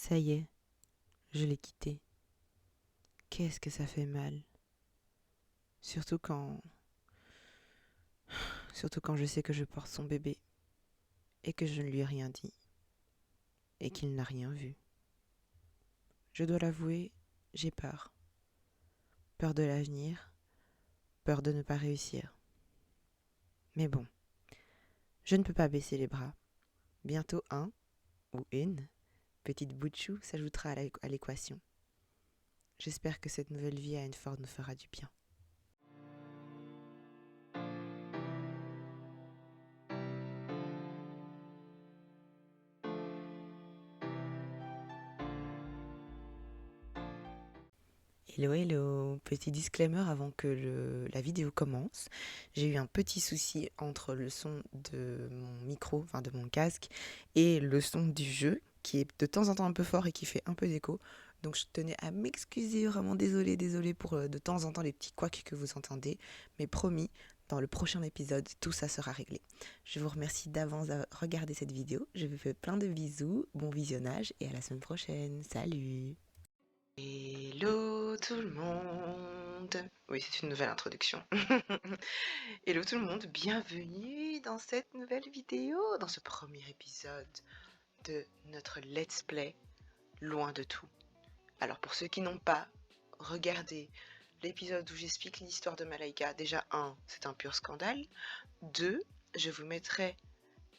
Ça y est, je l'ai quitté. Qu'est-ce que ça fait mal. Surtout quand... Surtout quand je sais que je porte son bébé et que je ne lui ai rien dit et qu'il n'a rien vu. Je dois l'avouer, j'ai peur. Peur de l'avenir, peur de ne pas réussir. Mais bon, je ne peux pas baisser les bras. Bientôt un ou une petite bout de chou s'ajoutera à l'équation. J'espère que cette nouvelle vie à Enford nous fera du bien. Hello, hello, petit disclaimer avant que la vidéo commence. J'ai eu un petit souci entre le son de mon micro, enfin de mon casque, et le son du jeu, qui est de temps en temps un peu fort et qui fait un peu d'écho. Donc je tenais à m'excuser, vraiment désolée pour de temps en temps les petits couacs que vous entendez. Mais promis, dans le prochain épisode, tout ça sera réglé. Je vous remercie d'avance d'avoir regardé cette vidéo. Je vous fais plein de bisous, bon visionnage et à la semaine prochaine. Salut! Hello tout le monde. Oui, c'est une nouvelle introduction. Hello tout le monde, bienvenue dans cette nouvelle vidéo, dans ce premier épisode de notre let's play Loin de tout. Alors pour ceux qui n'ont pas regardé l'épisode où j'explique l'histoire de Malaika, déjà c'est un pur scandale. 2, je vous mettrai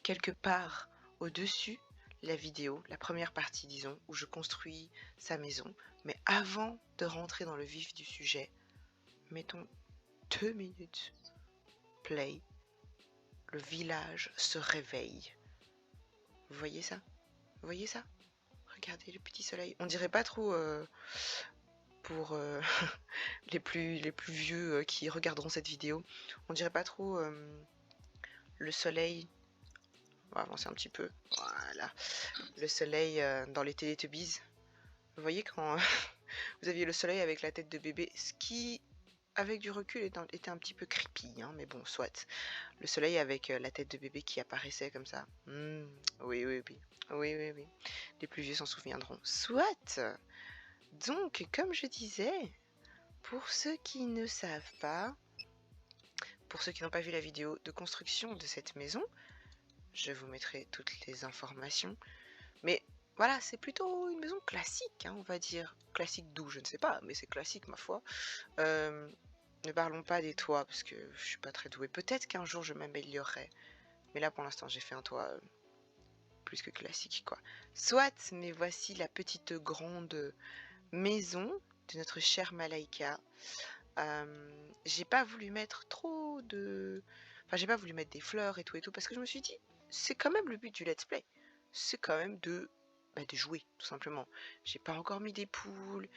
quelque part au-dessus la vidéo, la première partie disons, où je construis sa maison. Mais avant de rentrer dans le vif du sujet, mettons 2 minutes. Play. Le village se réveille. Vous voyez ça? Vous voyez ça? Regardez le petit soleil. On dirait pas trop pour les plus vieux qui regarderont cette vidéo. On dirait pas trop le soleil. On va avancer un petit peu. Voilà. Le soleil dans les Télétubbies. Vous voyez quand vous aviez le soleil avec la tête de bébé, ce qui, avec du recul, était un petit peu creepy, hein, mais bon, soit. Le soleil avec la tête de bébé qui apparaissait comme ça. Oui, oui, oui. Oui, oui, oui. Les plus vieux s'en souviendront. Soit. Donc, comme je disais, pour ceux qui ne savent pas, pour ceux qui n'ont pas vu la vidéo de construction de cette maison, je vous mettrai toutes les informations. Mais voilà, c'est plutôt une maison classique, hein, on va dire. Classique d'où, je ne sais pas, mais c'est classique, ma foi. Ne parlons pas des toits, parce que je suis pas très douée. Peut-être qu'un jour, je m'améliorerai. Mais là, pour l'instant, j'ai fait un toit plus que classique, quoi. Soit, mais voici la petite grande maison de notre chère Malaika. J'ai pas voulu mettre trop de... Enfin, j'ai pas voulu mettre des fleurs et tout, parce que je me suis dit, c'est quand même le but du let's play. C'est quand même de jouer, tout simplement. J'ai pas encore mis des poules,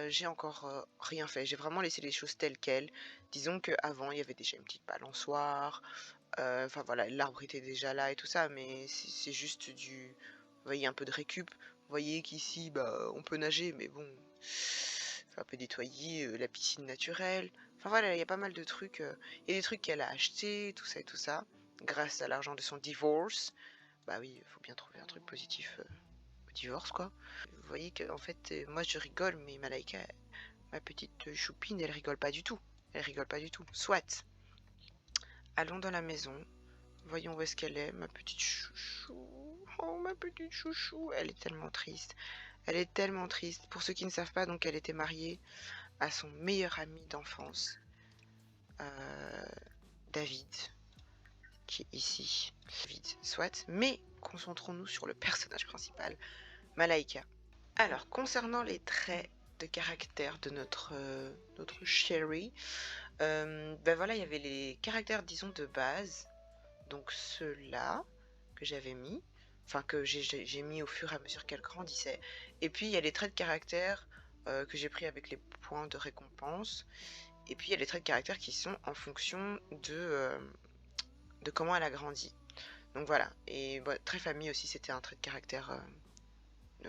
j'ai encore rien fait. J'ai vraiment laissé les choses telles quelles. Disons qu'avant, il y avait déjà une petite balançoire. Enfin voilà, l'arbre était déjà là et tout ça, mais c'est juste du... Vous voyez, un peu de récup. Vous voyez qu'ici, on peut nager, mais bon... Faut un peu nettoyer la piscine naturelle. Enfin voilà, il y a pas mal de trucs. Il y a des trucs qu'elle a achetés, tout ça et tout ça. Grâce à l'argent de son divorce. Bah oui, il faut bien trouver un truc positif au divorce, quoi. Vous voyez que, en fait, moi je rigole, mais Malaika, ma petite choupine, elle rigole pas du tout. Elle rigole pas du tout. Soit. Allons dans la maison. Voyons où est-ce qu'elle est, ma petite chouchou. Oh, ma petite chouchou. Elle est tellement triste. Elle est tellement triste. Pour ceux qui ne savent pas, donc elle était mariée à son meilleur ami d'enfance, David, qui est ici. David, soit. Mais concentrons-nous sur le personnage principal, Malaika. Alors, concernant les traits de caractère de notre chérie, voilà, il y avait les caractères, disons, de base. Donc ceux-là que j'avais mis, enfin que j'ai mis au fur et à mesure qu'elle grandissait. Et puis il y a les traits de caractère que j'ai pris avec les points de récompense. Et puis il y a les traits de caractère qui sont en fonction de comment elle a grandi. Donc voilà. Et trait famille aussi, c'était un trait de caractère,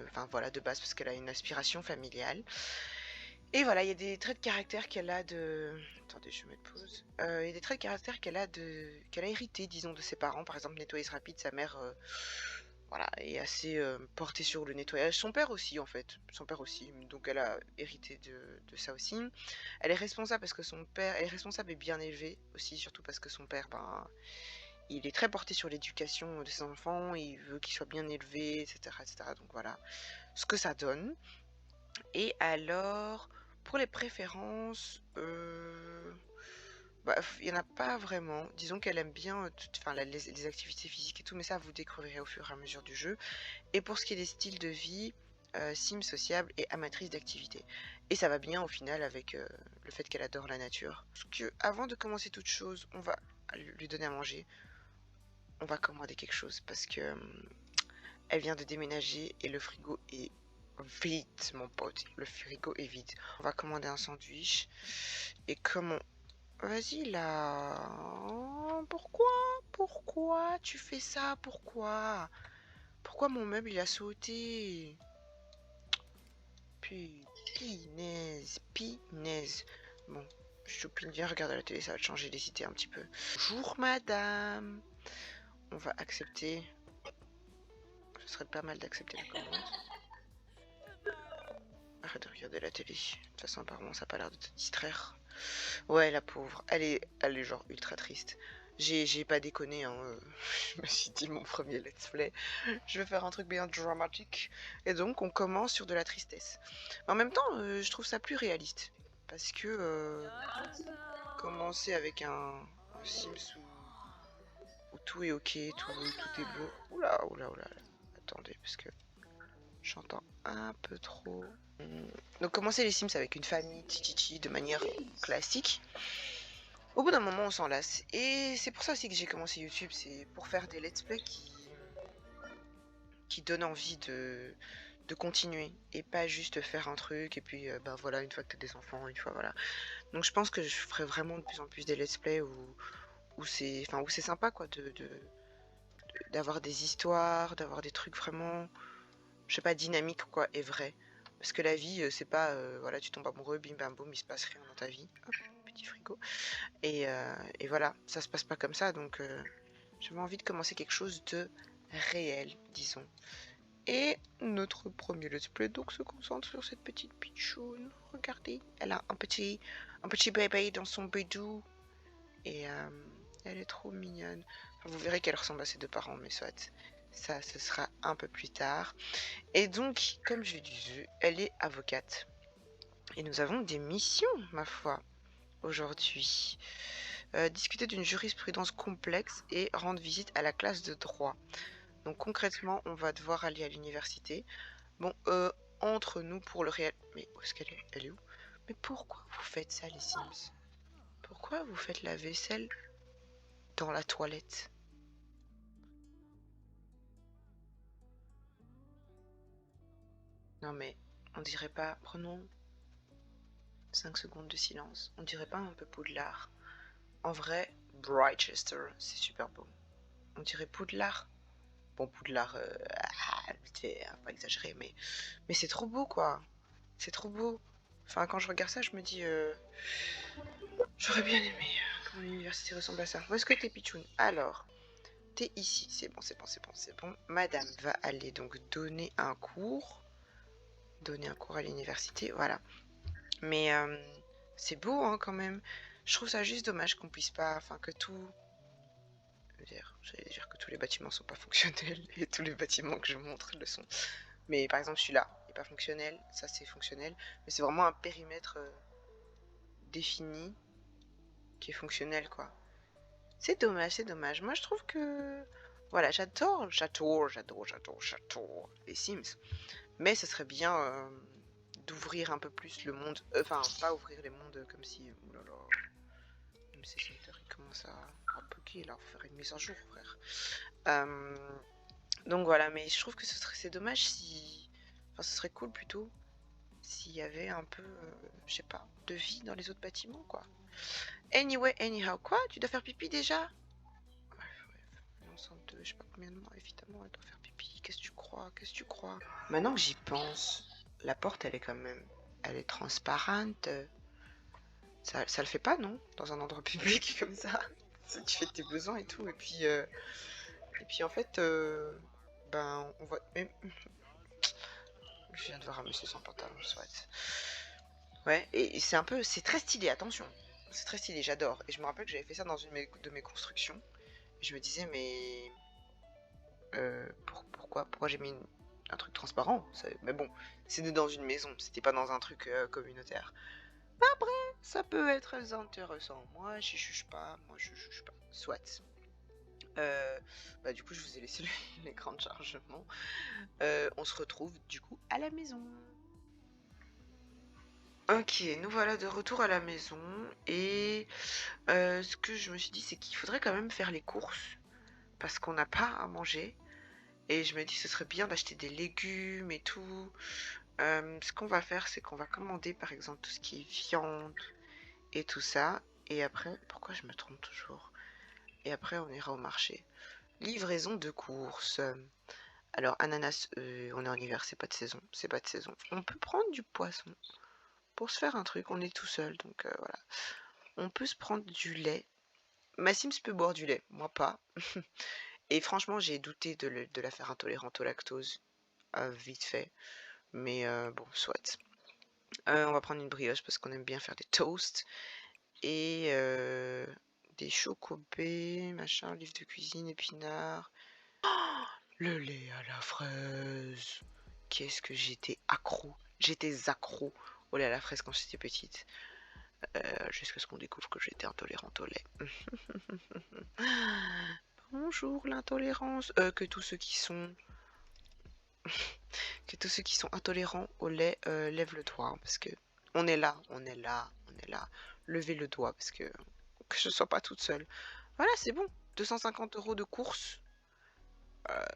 enfin voilà, de base parce qu'elle a une aspiration familiale. Et voilà, il y a des traits de caractère qu'elle a de... Attendez, je vais mettre pause. Il y a des traits de caractère qu'elle a hérité, disons, de ses parents. Par exemple, nettoyeuse rapide, sa mère voilà, est assez portée sur le nettoyage. Son père aussi, en fait. Son père aussi. Donc elle a hérité de ça aussi. Elle est responsable parce que son père. Elle est responsable et bien élevée aussi, surtout parce que son père, ben, il est très porté sur l'éducation de ses enfants. Il veut qu'ils soient bien élevés, etc., etc. Donc voilà ce que ça donne. Et alors, pour les préférences, bah, il y en a pas vraiment. Disons qu'elle aime bien enfin, les activités physiques et tout, mais ça, vous découvrirez au fur et à mesure du jeu. Et pour ce qui est des styles de vie, sim sociable et amatrice d'activité. Et ça va bien au final avec le fait qu'elle adore la nature. Parce que avant de commencer toute chose, on va lui donner à manger. On va commander quelque chose parce que elle vient de déménager et le frigo est vide, mon pote. Le frigo est vide. On va commander un sandwich. Et comment... Vas-y là. Pourquoi? Pourquoi tu fais ça? Pourquoi? Pourquoi mon meuble il a sauté? Pinaise, pinaise. Bon, Choupine, viens regarder la télé, ça va te changer les idées un petit peu. Bonjour madame. On va accepter. Ce serait pas mal d'accepter la commande. Arrête de regarder la télé. De toute façon, apparemment, ça a pas l'air de te distraire. Ouais, la pauvre. Elle est genre ultra triste. J'ai pas déconné, hein. Je me suis dit, mon premier let's play, je vais faire un truc bien dramatique. Et donc, on commence sur de la tristesse. Mais en même temps, je trouve ça plus réaliste. Parce que commencer avec un Sims où tout est ok, tout est beau. Oula, oula, oula. Attendez, parce que j'entends un peu trop. Donc commencer les Sims avec une famille tititi de manière classique. Au bout d'un moment, on s'en lasse. Et c'est pour ça aussi que j'ai commencé YouTube, c'est pour faire des let's play qui donnent envie de continuer. Et pas juste faire un truc et puis ben voilà, une fois que t'as des enfants, une fois voilà. Donc je pense que je ferai vraiment de plus en plus des let's play où c'est sympa quoi d'avoir des histoires, d'avoir des trucs vraiment, je sais pas, dynamiques quoi, et vrais. Parce que la vie, c'est pas, voilà, tu tombes amoureux, bim bam boum, il se passe rien dans ta vie. Hop, petit frigo. Et voilà, ça se passe pas comme ça, donc j'avais envie de commencer quelque chose de réel, disons. Et notre premier let's play donc se concentre sur cette petite pichoune. Regardez, elle a un petit bébé dans son bédou. Et elle est trop mignonne. Enfin, vous verrez qu'elle ressemble à ses deux parents, mais soit. Ça, ce sera un peu plus tard. Et donc, comme je disais, elle est avocate. Et nous avons des missions, ma foi, aujourd'hui. Discuter d'une jurisprudence complexe et rendre visite à la classe de droit. Donc concrètement, on va devoir aller à l'université. Bon, entre nous pour le réel... Mais où est-ce qu'elle est? Elle est où? Mais pourquoi vous faites ça, les Sims? Pourquoi vous faites la vaisselle dans la toilette? Non mais, on dirait pas... Prenons 5 secondes de silence. On dirait pas un peu Poudlard? En vrai, Brightchester, c'est super beau. On dirait Poudlard. Bon, Poudlard, vite fait, hein, pas exagéré, mais c'est trop beau, quoi. C'est trop beau. Enfin, quand je regarde ça, je me dis, j'aurais bien aimé que mon université ressemble à ça. Où est-ce que t'es, Pichoun? Alors, t'es ici. C'est bon, c'est bon, c'est bon, c'est bon. Madame va aller donc donner un cours. Donner un cours à l'université, voilà. Mais c'est beau, hein, quand même. Je trouve ça juste dommage qu'on puisse pas, enfin, que tout... J'allais dire que tous les bâtiments sont pas fonctionnels et tous les bâtiments que je montre le sont. Mais par exemple, celui-là, il n'est pas fonctionnel, ça c'est fonctionnel, mais c'est vraiment un périmètre défini qui est fonctionnel, quoi. C'est dommage, c'est dommage. Moi, je trouve que... Voilà, j'adore les Sims. Mais ce serait bien d'ouvrir un peu plus le monde. Enfin, pas ouvrir les mondes comme si... Oh là là... MC Center, il commence à bugger, là, faut faire une mise à jour, frère. Donc voilà, mais je trouve que c'est dommage si... Enfin, ce serait cool plutôt s'il y avait un peu, je sais pas, de vie dans les autres bâtiments, quoi. Anyway, anyhow, quoi? Tu dois faire pipi déjà? Bref, bref. Enceinte de je sais pas combien de mois, évidemment, elle doit faire pipi. Qu'est-ce que tu crois? Qu'est-ce que tu crois? Maintenant que j'y pense, la porte, elle est quand même... Elle est transparente. Ça le fait pas, non? Dans un endroit public comme ça. Tu fais tes besoins et tout, et puis en fait... Ben, on va... Mais... Je viens de voir un monsieur sans pantalon, soit. Ouais, et c'est un peu... C'est très stylé, attention. C'est très stylé, j'adore. Et je me rappelle que j'avais fait ça dans une de mes constructions. Et je me disais, mais... pourquoi j'ai mis un truc transparent? Mais bon, c'était dans une maison, c'était pas dans un truc communautaire. Après, ça peut être intéressant. Moi, je juge pas. Soit. Bah, du coup, je vous ai laissé l'écran de chargement. On se retrouve du coup à la maison. Ok, nous voilà de retour à la maison. Et ce que je me suis dit, c'est qu'il faudrait quand même faire les courses. Parce qu'on n'a pas à manger. Et je me dis, ce serait bien d'acheter des légumes et tout. Ce qu'on va faire, c'est qu'on va commander par exemple tout ce qui est viande et tout ça. Et après, pourquoi je me trompe toujours? Et après, on ira au marché. Livraison de courses. Alors, ananas, on est en hiver, c'est pas de saison. C'est pas de saison. On peut prendre du poisson pour se faire un truc. On est tout seul, donc voilà. On peut se prendre du lait. Ma Sims peut boire du lait, moi pas. Et franchement, j'ai douté de la faire intolérante au lactose, vite fait. Mais bon, soit. On va prendre une brioche parce qu'on aime bien faire des toasts. Et des chocobés, machin, livre de cuisine, épinards. Le lait à la fraise. Qu'est-ce que j'étais accro. J'étais accro au lait à la fraise quand j'étais petite. Jusqu'à ce qu'on découvre que j'étais intolérante au lait. Bonjour l'intolérance. Que tous ceux qui sont intolérants au lait lèvent le doigt, hein, parce que on est là, on est là, on est là. Levez le doigt parce que je ne sois pas toute seule. Voilà, c'est bon. 250 € de course.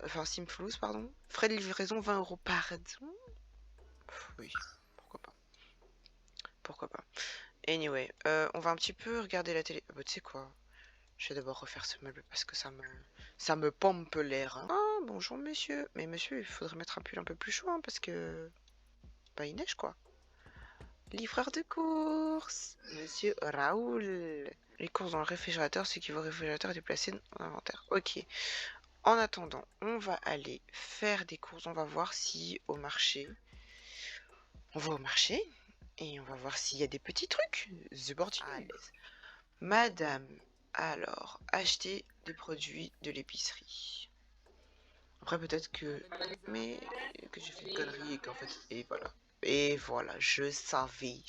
Enfin, Simflouz, pardon. Frais de livraison 20 € par. Oui, pourquoi pas. Pourquoi pas. Anyway, on va un petit peu regarder la télé. Ah bah, tu sais quoi? Je vais d'abord refaire ce meuble parce que ça me pompe l'air. Hein. Ah, bonjour monsieur. Mais monsieur, il faudrait mettre un pull un peu plus chaud hein, parce que... Bah, il neige quoi. Livreur de courses, monsieur Raoul. Les courses dans le réfrigérateur, ce qui va au réfrigérateur est déplacé dans l'inventaire. Ok. En attendant, on va aller faire des courses. On va voir si au marché... On va au marché et on va voir s'il y a des petits trucs. The Boarding. À l'aise. Madame, alors, acheter des produits de l'épicerie. Après, peut-être que... Mais... Que j'ai fait une connerie et qu'en fait... Et voilà. Et voilà, je savais.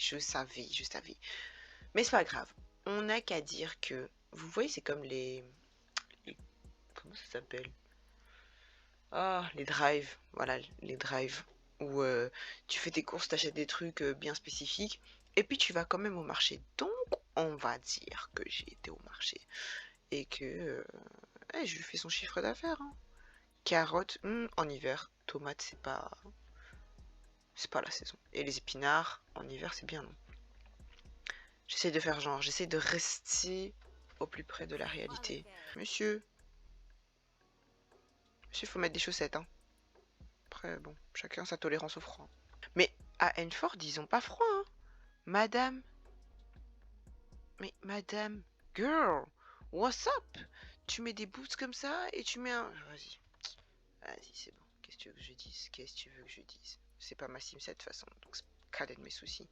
Mais c'est pas grave. On n'a qu'à dire que... Vous voyez, c'est comme comment ça s'appelle? Ah, les drives. Voilà, les drives. Où tu fais tes courses, t'achètes des trucs bien spécifiques. Et puis tu vas quand même au marché. Donc, on va dire que j'ai été au marché. Et que... je lui fais son chiffre d'affaires. Hein. Carottes, en hiver. Tomates, c'est pas... C'est pas la saison. Et les épinards, en hiver, c'est bien non. J'essaie de faire genre, j'essaie de rester au plus près de la réalité. Monsieur, monsieur, faut mettre des chaussettes, hein. Après, bon, chacun sa tolérance au froid. Mais à Enford, ils ont pas froid, hein. Madame, mais madame, girl, what's up? Tu mets des boots comme ça et tu mets un... Vas-y, vas-y, c'est bon. Qu'est-ce que tu veux que je dise? Qu'est-ce que tu veux que je dise? C'est pas ma sim de toute façon, donc c'est cadet de mes soucis.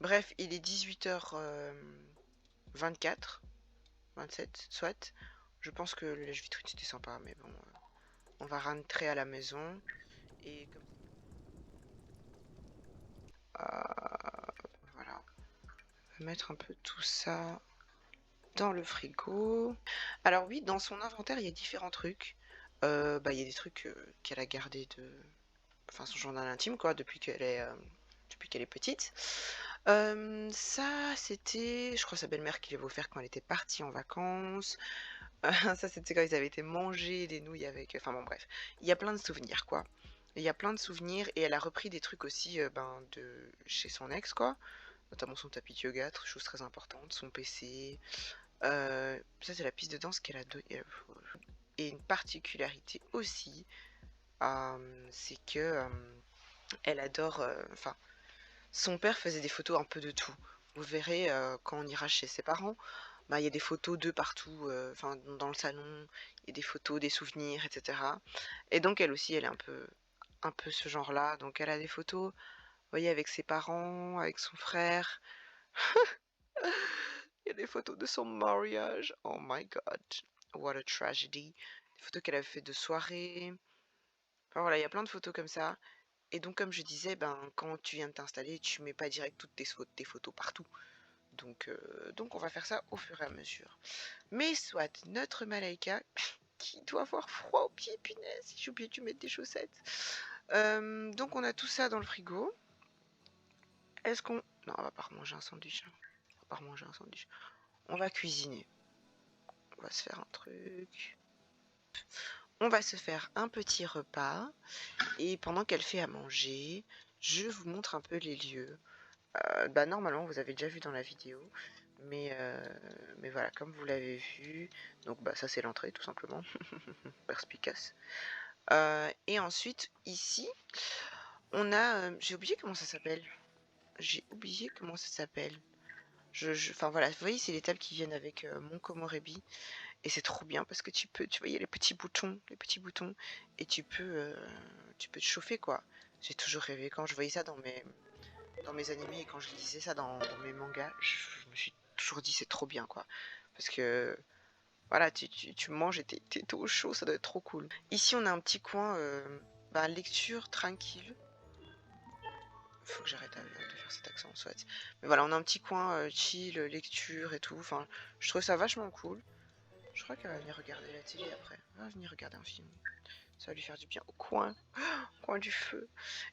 Bref, il est 18h24, 27, soit. Je pense que le lèche-vitrine c'était sympa, mais bon, on va rentrer à la maison. Et comme voilà, on va mettre un peu tout ça dans le frigo. Alors oui, dans son inventaire, il y a différents trucs. Bah, il y a des trucs qu'elle a gardés de... Enfin, son journal intime, quoi, depuis qu'elle est petite. Ça, c'était... Je crois sa belle-mère qui l'avait offert quand elle était partie en vacances. Ça, c'était quand ils avaient été manger des nouilles avec... Enfin bon, bref. Il y a plein de souvenirs, quoi. Il y a plein de souvenirs et elle a repris des trucs aussi ben, de chez son ex, quoi. Notamment son tapis de yoga, chose très importante, son PC. Ça, c'est la piste de danse qu'elle a donnée. Et une particularité aussi, c'est que elle adore... Enfin, son père faisait des photos un peu de tout. Vous verrez quand on ira chez ses parents. bah, il y a des photos d'eux partout, enfin dans le salon, il y a des photos, des souvenirs, et cetera. Et donc elle aussi, elle est un peu ce genre-là. Donc elle a des photos, vous voyez, avec ses parents, avec son frère. Il y a des photos de son mariage. Oh my God, what a tragedy. Des photos qu'elle avait fait de soirée. Enfin voilà, il y a plein de photos comme ça. Et donc comme je disais, ben quand tu viens de t'installer, tu mets pas direct toutes tes photos partout. Donc on va faire ça au fur et à mesure. Mais soit, notre Malaika, qui doit avoir froid aux pieds, punaise, j'ai oublié de lui mettre des chaussettes. Donc on a tout ça dans le frigo. Est-ce qu'on... Non, on va pas manger un sandwich. On va pas manger un sandwich. On va cuisiner. On va se faire un truc. On va se faire un petit repas. Et pendant qu'elle fait à manger, je vous montre un peu les lieux. Bah normalement, vous avez déjà vu dans la vidéo. Mais voilà, comme vous l'avez vu, donc bah ça c'est l'entrée tout simplement, perspicace. Et ensuite ici, on a, j'ai oublié comment ça s'appelle. J'ai oublié comment ça s'appelle. Enfin voilà, vous voyez, c'est les tables qui viennent avec mon Komorebi et c'est trop bien parce que tu vois, il y a les petits boutons et tu peux te chauffer quoi. J'ai toujours rêvé quand je voyais ça dans mes animés et quand je lisais ça dans mes mangas, je me suis toujours dit c'est trop bien quoi. Parce que voilà, tu manges et t'es au chaud, ça doit être trop cool. Ici on a un petit coin lecture tranquille. Faut que j'arrête de faire cet accent soit. Mais voilà, on a un petit coin chill, lecture et tout. Enfin, je trouve ça vachement cool. Je crois qu'elle va venir regarder la télé après. Elle va venir regarder un film. Ça va lui faire du bien au coin du feu.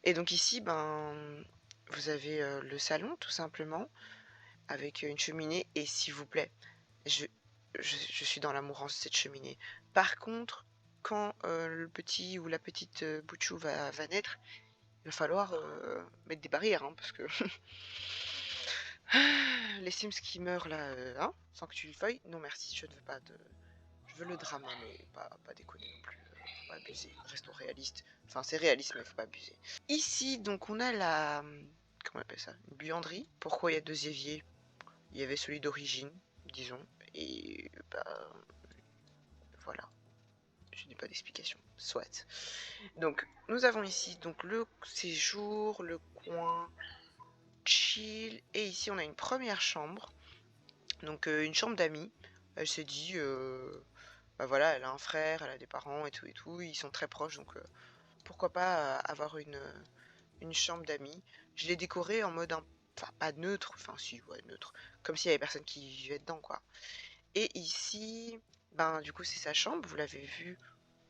Et donc ici, ben, vous avez le salon tout simplement avec une cheminée. Et s'il vous plaît, je, je suis dans l'amourance de cette cheminée. Par contre, quand le petit ou la petite Bouchou va naître, il va falloir mettre des barrières, hein, parce que les Sims qui meurent là, hein, sans que tu le veuilles, non merci, je ne veux pas de... Je veux le drama, mais pas déconner non plus, faut pas abuser, restons réalistes. Enfin, c'est réaliste, mais faut pas abuser. Ici, donc, on a la... Comment on appelle ça? Une buanderie. Pourquoi il y a deux éviers? Il y avait celui d'origine, disons, et bah... Voilà. Je n'ai pas d'explication. Soit. Donc, nous avons ici donc le séjour, le coin chill, et ici on a une première chambre, donc une chambre d'amis. Elle s'est dit, bah voilà, elle a un frère, elle a des parents et tout, ils sont très proches, donc pourquoi pas avoir une chambre d'amis. Je l'ai décorée en mode, enfin pas neutre, enfin si, ouais, neutre, comme s'il y avait personne qui vivait dedans, quoi. Et ici, ben du coup c'est sa chambre, vous l'avez vu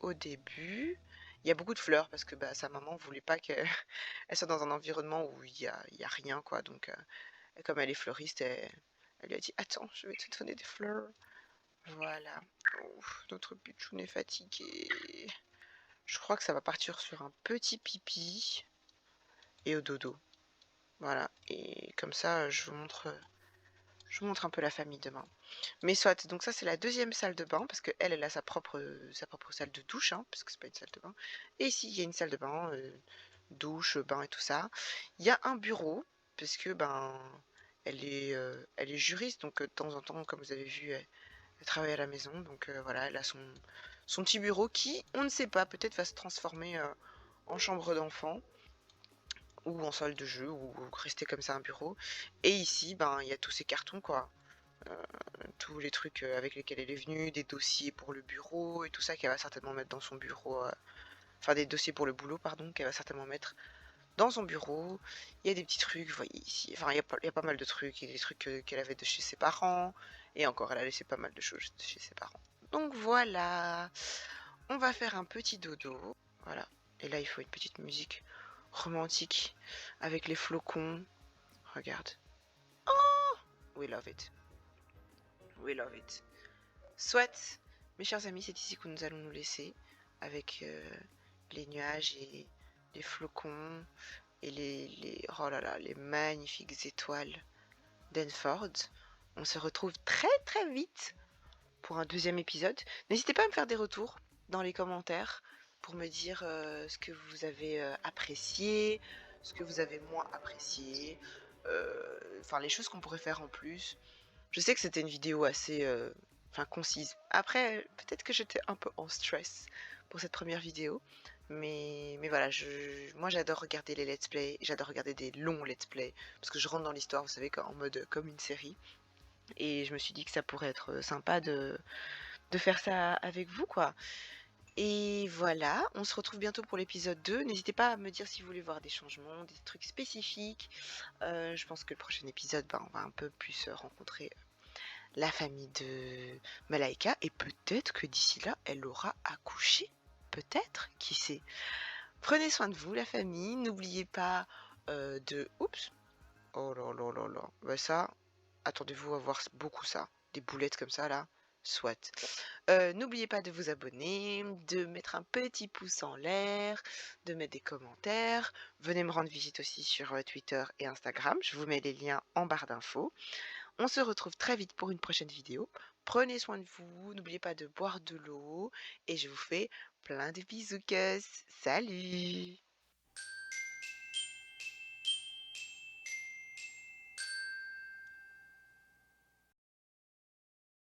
au début. Il y a beaucoup de fleurs parce que bah, sa maman voulait pas qu'elle soit dans un environnement où il y a rien, quoi. Donc, comme elle est fleuriste, elle lui a dit attends, je vais te donner des fleurs. Voilà. Ouf, notre pitchoun est fatigué. Je crois que ça va partir sur un petit pipi et au dodo. Voilà. Et comme ça, je vous montre un peu la famille demain. Mais soit, donc ça c'est la deuxième salle de bain, parce qu'elle a sa propre salle de douche, hein, parce que c'est pas une salle de bain. Et ici, il y a une salle de bain, douche, bain et tout ça. Il y a un bureau, parce que ben, elle est juriste, donc de temps en temps, comme vous avez vu, elle travaille à la maison. Donc voilà, elle a son petit bureau qui, on ne sait pas, peut-être va se transformer en chambre d'enfant ou en salle de jeu, ou rester comme ça un bureau. Et ici, ben, il y a tous ces cartons, quoi. Tous les trucs avec lesquels elle est venue, des dossiers pour le bureau et tout ça qu'elle va certainement mettre dans son bureau. Enfin, des dossiers pour le boulot, pardon, qu'elle va certainement mettre dans son bureau. Il y a des petits trucs, vous voyez ici. Enfin, il y a pas mal de trucs. Il y a des trucs qu'elle avait de chez ses parents. Et encore, elle a laissé pas mal de choses de chez ses parents. Donc voilà. On va faire un petit dodo. Voilà. Et là, il faut une petite musique romantique avec les flocons. Regarde. We love it. We love it. Soit, mes chers amis, c'est ici que nous allons nous laisser avec les nuages et les flocons et oh là là, les magnifiques étoiles d'Enford. On se retrouve très très vite pour un deuxième épisode. N'hésitez pas à me faire des retours dans les commentaires pour me dire ce que vous avez apprécié, ce que vous avez moins apprécié, enfin les choses qu'on pourrait faire en plus. Je sais que c'était une vidéo assez, enfin concise. Après, peut-être que j'étais un peu en stress pour cette première vidéo, mais voilà, moi j'adore regarder les let's play, j'adore regarder des longs let's play parce que je rentre dans l'histoire, vous savez, en mode comme une série et je me suis dit que ça pourrait être, sympa de faire ça avec vous, quoi. Et voilà, on se retrouve bientôt pour l'épisode 2. N'hésitez pas à me dire si vous voulez voir des changements, des trucs spécifiques. Je pense que le prochain épisode, on va un peu plus, rencontrer la famille de Malaika et peut-être que d'ici là, elle aura accouché. Peut-être, qui sait. Prenez soin de vous, la famille. N'oubliez pas de... Oups. Oh là là là là. Bah ça, attendez-vous à voir beaucoup ça. Des boulettes comme ça, là. Soit. N'oubliez pas de vous abonner, de mettre un petit pouce en l'air, de mettre des commentaires. Venez me rendre visite aussi sur Twitter et Instagram. Je vous mets les liens en barre d'infos. On se retrouve très vite pour une prochaine vidéo. Prenez soin de vous, n'oubliez pas de boire de l'eau et je vous fais plein de bisous. Salut!